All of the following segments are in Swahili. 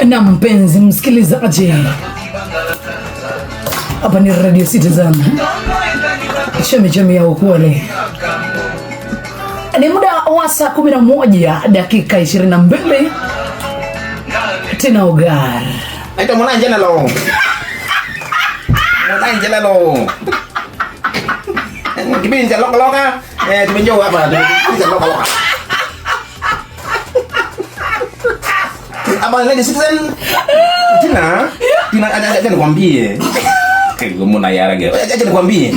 Na mpenzi msikilizaji, hapa ni Radio Citizen, chemi ya ukweli. Ni muda wa saa 11 dakika 22. Tena Ogal. Naitwa Munai Jelalo. Munai Jelalo. Kipindi cha loka tumenjoo hapa, kipindi cha loka. Apa lagi Citizen? Tina aja nikwambie. Munai arage. Aja nikwambie.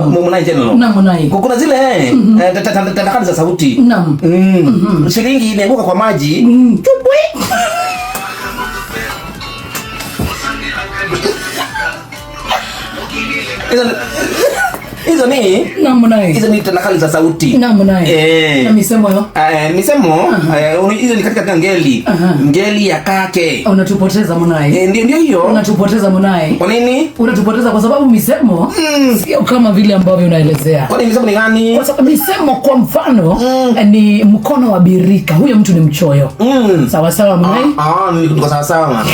Munai Jelalo. Na Munai. Kuna zile tandakali za sauti. Naam. Shilingi inaanguka kwa maji. Chupwe. Hizo ni na Munai. Hizo ni tandakali za sauti. Na Munai. Na misemo yo. Misemo hizo ni katika ngeli. Ngeli ya kake. Unatupoteza Munai. Ndio hiyo. Unatupoteza Munai. Kwa nini? Unatupoteza kwa sababu misemo sio kama vile ambavyo unaelezea. Kwa nini misemo ni gani? Kwa sababu misemo kwa mfano ni mkono wa birika. Huyo mtu ni mchoyo. Sawa sawa Munai? Niko sawa sawa.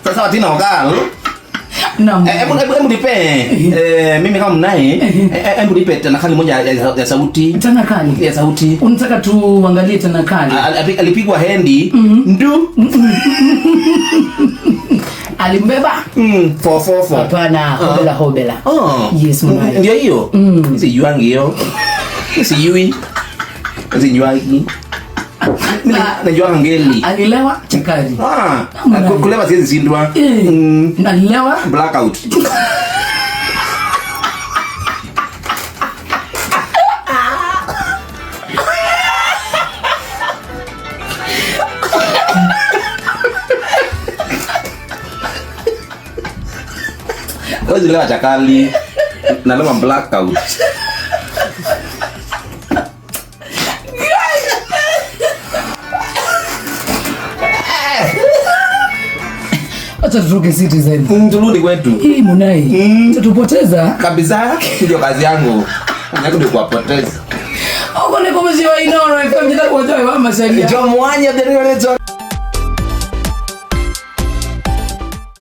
Sasa Tina Ogal. Naam. Hebu nipe mimi kama Munai, hebu nipe tanakali moja ya sauti. Tanakali ya sauti. Unataka tuangalie tanakali. Alipigwa hendi. Ndu. Alimbeba? Fo. Hapana, hobela. Yes Munai. Ndio hiyo. Sijuangi hiyo. Sijui. Sijuangi. Najua ngeli. Alilewa chakari. Kulewa siwezi shindwa. Alilewa blackout. Wewe lewa chakali. Na lewa blackout. Acha tutoke Citizen. Turudi kwetu. Hii Munai. Tutupoteza kabisa. Ndio kazi yangu. Yangu ndio kuwapoteza. Ogo ni kama si wa inoro, ifa mjita kwa joy wa Macharia. Njomo anya